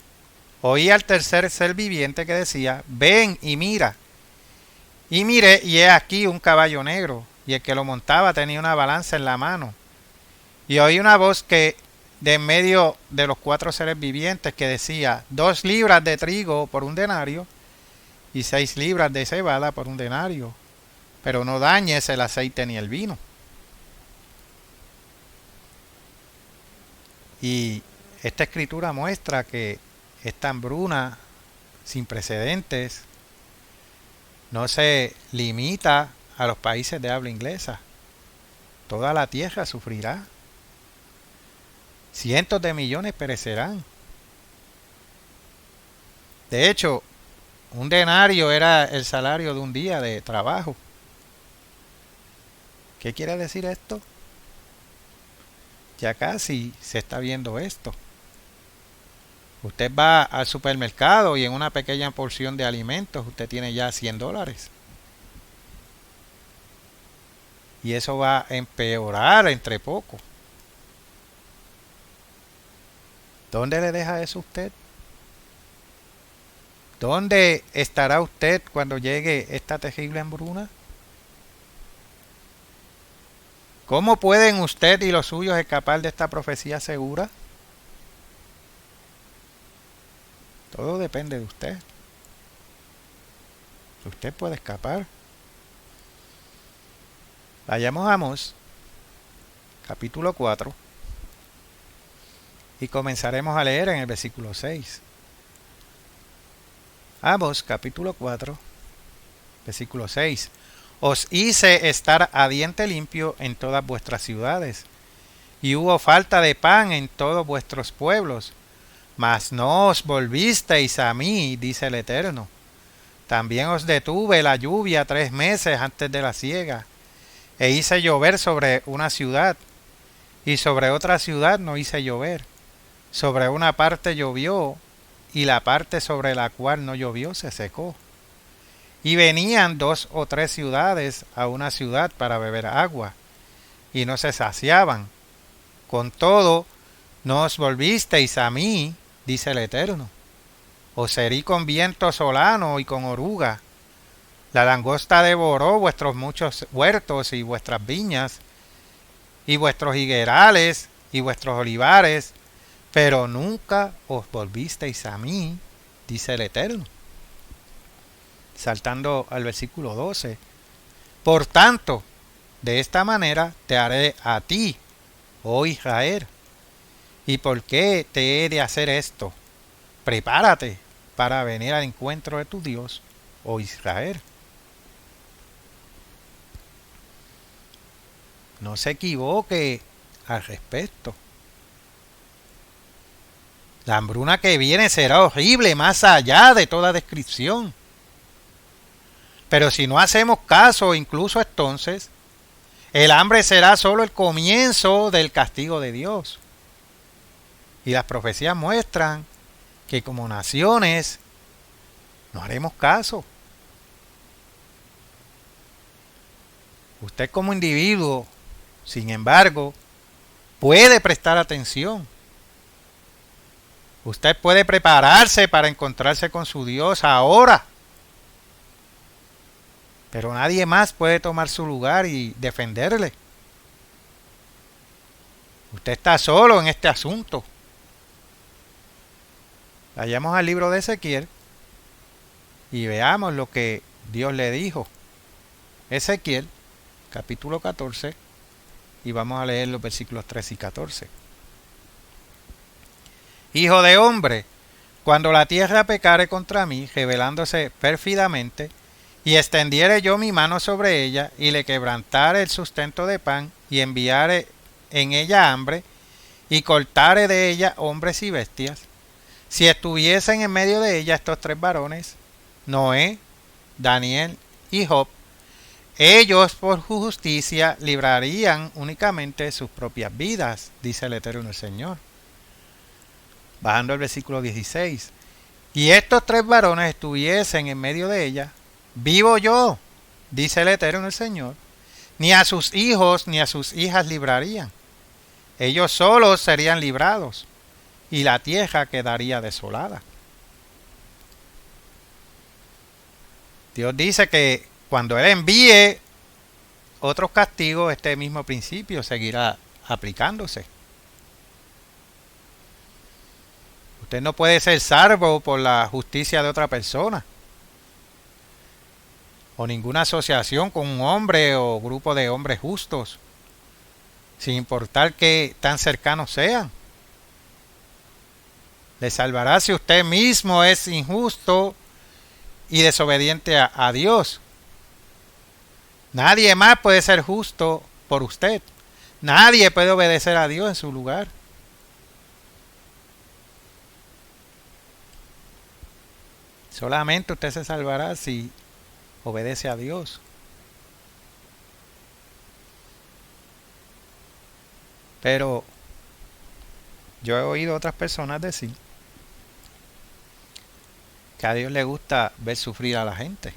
oí al tercer ser viviente que decía, ven y mira. Y miré, y he aquí un caballo negro, y el que lo montaba tenía una balanza en la mano. Y oí una voz que de en medio de los 4 seres vivientes que decía, 2 libras de trigo por un denario, y 6 libras de cebada por un denario, pero no dañes el aceite ni el vino. Y esta escritura muestra que esta hambruna sin precedentes no se limita a los países de habla inglesa. Toda la tierra sufrirá. Cientos de millones perecerán. De hecho, un denario era el salario de un día de trabajo. ¿Qué quiere decir esto? Ya casi se está viendo esto. Usted va al supermercado y en una pequeña porción de alimentos usted tiene ya $100. Y eso va a empeorar entre poco. ¿Dónde le deja eso usted? ¿Dónde estará usted cuando llegue esta terrible hambruna? ¿Cómo pueden usted y los suyos escapar de esta profecía segura? Todo depende de usted. Usted puede escapar. Vayamos a Amós, capítulo 4, y comenzaremos a leer en el versículo 6. Amós, capítulo 4, versículo 6. Os hice estar a diente limpio en todas vuestras ciudades, y hubo falta de pan en todos vuestros pueblos, mas no os volvisteis a mí, dice el Eterno. También os detuve la lluvia 3 meses antes de la siega, e hice llover sobre una ciudad, y sobre otra ciudad no hice llover. Sobre una parte llovió, y la parte sobre la cual no llovió se secó. Y venían 2 o 3 ciudades a una ciudad para beber agua, y no se saciaban. Con todo, no os volvisteis a mí, dice el Eterno. Os herí con viento solano y con oruga. La langosta devoró vuestros muchos huertos y vuestras viñas, y vuestros higuerales y vuestros olivares, pero nunca os volvisteis a mí, dice el Eterno. Saltando al versículo 12. Por tanto, de esta manera te haré a ti, oh Israel. ¿Y por qué te he de hacer esto? Prepárate para venir al encuentro de tu Dios, oh Israel. No se equivoque al respecto. La hambruna que viene será horrible, más allá de toda descripción. Pero si no hacemos caso, incluso entonces, el hambre será solo el comienzo del castigo de Dios. Y las profecías muestran que como naciones no haremos caso. Usted como individuo, sin embargo, puede prestar atención. Usted puede prepararse para encontrarse con su Dios ahora. Pero nadie más puede tomar su lugar y defenderle. Usted está solo en este asunto. Vayamos al libro de Ezequiel y veamos lo que Dios le dijo. Ezequiel, capítulo 14, y vamos a leer los versículos 13 y 14. Hijo de hombre, cuando la tierra pecare contra mí, rebelándose pérfidamente, y extendiere yo mi mano sobre ella, y le quebrantare el sustento de pan, y enviare en ella hambre, y cortare de ella hombres y bestias, si estuviesen en medio de ella estos 3 varones, Noé, Daniel y Job, ellos por su justicia librarían únicamente sus propias vidas, dice el Eterno el Señor. Bajando al versículo 16. Y estos 3 varones estuviesen en medio de ella, vivo yo, dice el Eterno el Señor, ni a sus hijos ni a sus hijas librarían. Ellos solos serían librados, y la tierra quedaría desolada. Dios dice que cuando Él envíe otros castigos, este mismo principio seguirá aplicándose. Usted no puede ser salvo por la justicia de otra persona, o ninguna asociación con un hombre o grupo de hombres justos, sin importar que tan cercanos sean. Le salvará si usted mismo es injusto y desobediente a Dios. Nadie más puede ser justo por usted. Nadie puede obedecer a Dios en su lugar. Solamente usted se salvará si obedece a Dios. Pero yo he oído a otras personas decir que a Dios le gusta ver sufrir a la gente.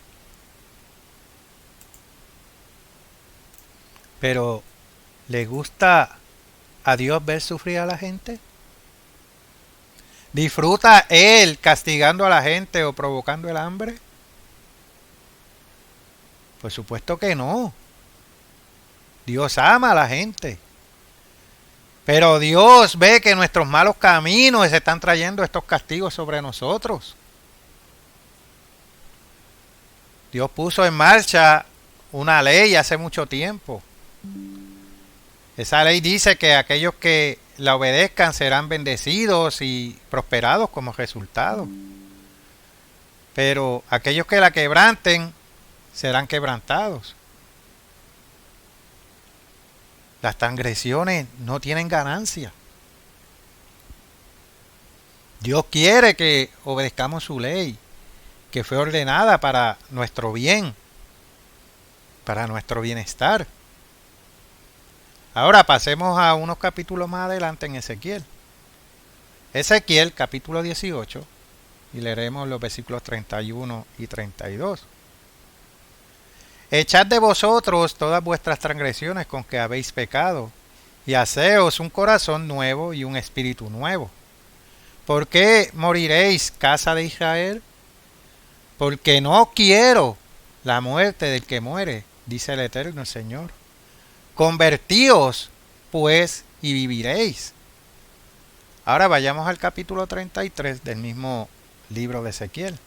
Pero ¿le gusta a Dios ver sufrir a la gente? ¿Disfruta Él castigando a la gente o provocando el hambre? Por supuesto que no. Dios ama a la gente. Pero Dios ve que nuestros malos caminos se están trayendo estos castigos sobre nosotros. Dios puso en marcha una ley hace mucho tiempo. Esa ley dice que aquellos que la obedezcan serán bendecidos y prosperados como resultado. Pero aquellos que la quebranten serán quebrantados. Las transgresiones no tienen ganancia. Dios quiere que obedezcamos su ley, que fue ordenada para nuestro bien, para nuestro bienestar. Ahora pasemos a unos capítulos más adelante en Ezequiel. Ezequiel, capítulo 18, y leeremos los versículos 31 y 32. Echad de vosotros todas vuestras transgresiones con que habéis pecado, y haceos un corazón nuevo y un espíritu nuevo. ¿Por qué moriréis, casa de Israel? Porque no quiero la muerte del que muere, dice el Eterno Señor. Convertíos, pues, y viviréis. Ahora vayamos al capítulo 33 del mismo libro de Ezequiel.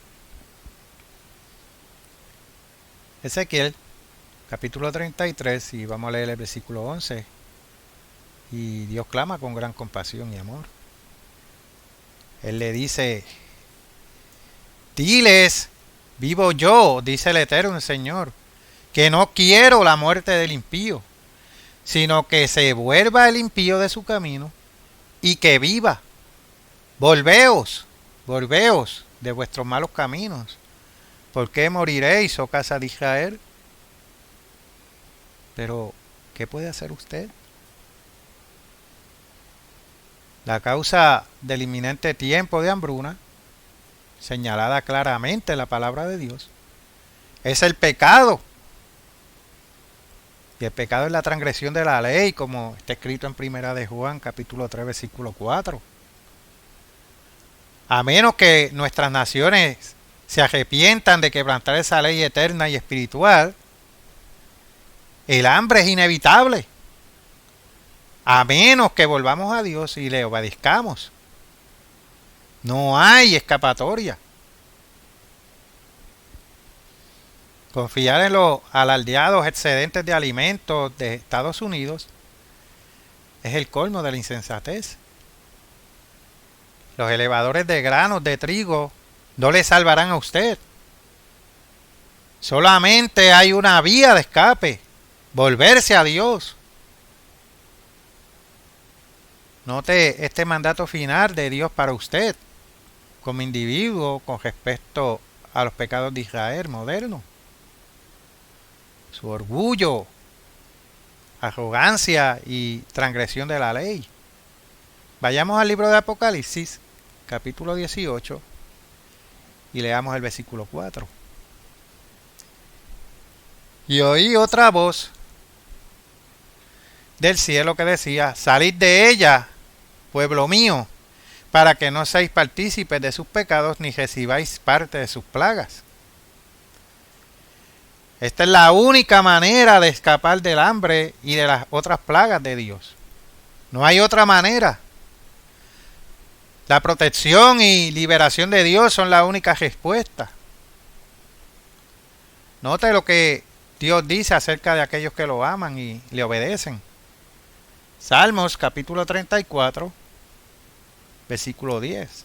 Ezequiel, capítulo 33, y vamos a leer el versículo 11. Y Dios clama con gran compasión y amor. Él le dice: diles, vivo yo, dice el Eterno Señor, que no quiero la muerte del impío, sino que se vuelva el impío de su camino y que viva. Volveos, volveos de vuestros malos caminos. ¿Por qué moriréis, oh casa de Israel? Pero, ¿qué puede hacer usted? La causa del inminente tiempo de hambruna, señalada claramente en la palabra de Dios, es el pecado. Y el pecado es la transgresión de la ley, como está escrito en Primera de Juan, capítulo 3, versículo 4. A menos que nuestras naciones se arrepientan de quebrantar esa ley eterna y espiritual, el hambre es inevitable. A menos que volvamos a Dios y le obedezcamos. No hay escapatoria. Confiar en los alardeados excedentes de alimentos de Estados Unidos es el colmo de la insensatez. Los elevadores de granos de trigo no le salvarán a usted. Solamente hay una vía de escape: volverse a Dios. Note este mandato final de Dios para usted como individuo con respecto a los pecados de Israel moderno. Su orgullo, arrogancia y transgresión de la ley. Vayamos al libro de Apocalipsis, capítulo 18, y leamos el versículo 4. Y oí otra voz del cielo que decía: salid de ella, pueblo mío, para que no seáis partícipes de sus pecados ni recibáis parte de sus plagas. Esta es la única manera de escapar del hambre y de las otras plagas de Dios. No hay otra manera. La protección y liberación de Dios son la única respuesta. Note lo que Dios dice acerca de aquellos que lo aman y le obedecen. Salmos capítulo 34, versículo 10.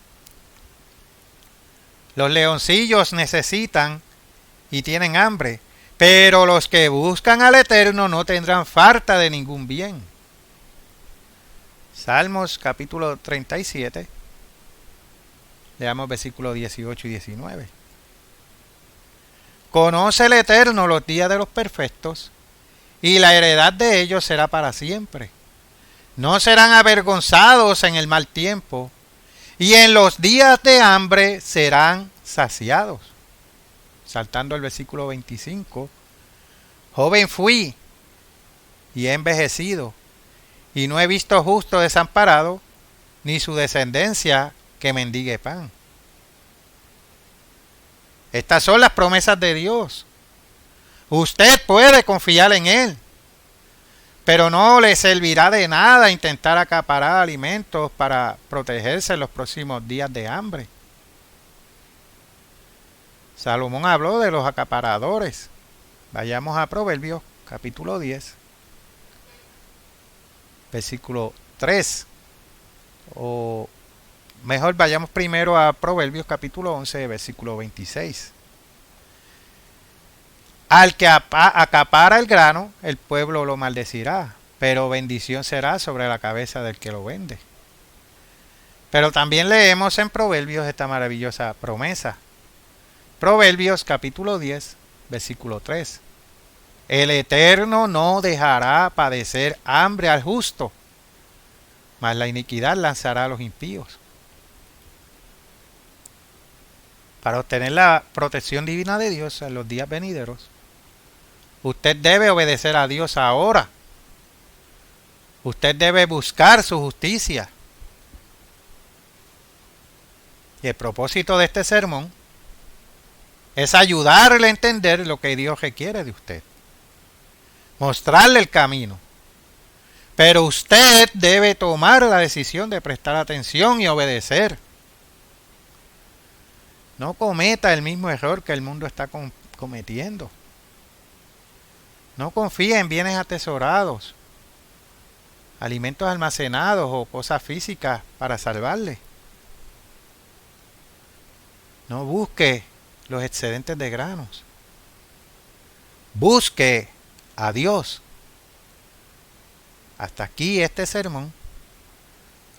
Los leoncillos necesitan y tienen hambre, pero los que buscan al Eterno no tendrán falta de ningún bien. Salmos capítulo 37, leamos versículos 18 y 19. Conoce el Eterno los días de los perfectos, y la heredad de ellos será para siempre. No serán avergonzados en el mal tiempo, y en los días de hambre serán saciados. Saltando al versículo 25. Joven fui y he envejecido, y no he visto justo desamparado, ni su descendencia que mendigue pan. Estas son las promesas de Dios. Usted puede confiar en Él. Pero no le servirá de nada intentar acaparar alimentos para protegerse en los próximos días de hambre. Salomón habló de los acaparadores. Vayamos a Proverbios, capítulo 10, versículo 3. O mejor, vayamos primero a Proverbios, capítulo 11, versículo 26. Al que acapara el grano, el pueblo lo maldecirá, pero bendición será sobre la cabeza del que lo vende. Pero también leemos en Proverbios esta maravillosa promesa. Proverbios capítulo 10, versículo 3. El Eterno no dejará padecer hambre al justo, mas la iniquidad lanzará a los impíos. Para obtener la protección divina de Dios en los días venideros, usted debe obedecer a Dios ahora. Usted debe buscar su justicia. Y el propósito de este sermón es ayudarle a entender lo que Dios requiere de usted. Mostrarle el camino. Pero usted debe tomar la decisión de prestar atención y obedecer. No cometa el mismo error que el mundo está cometiendo. No confíe en bienes atesorados, alimentos almacenados o cosas físicas para salvarle. No busque los excedentes de granos. Busque a Dios. Hasta aquí este sermón.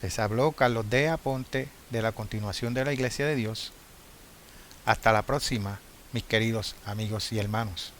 Les habló Carlos D. Aponte de la continuación de la Iglesia de Dios. Hasta la próxima, mis queridos amigos y hermanos.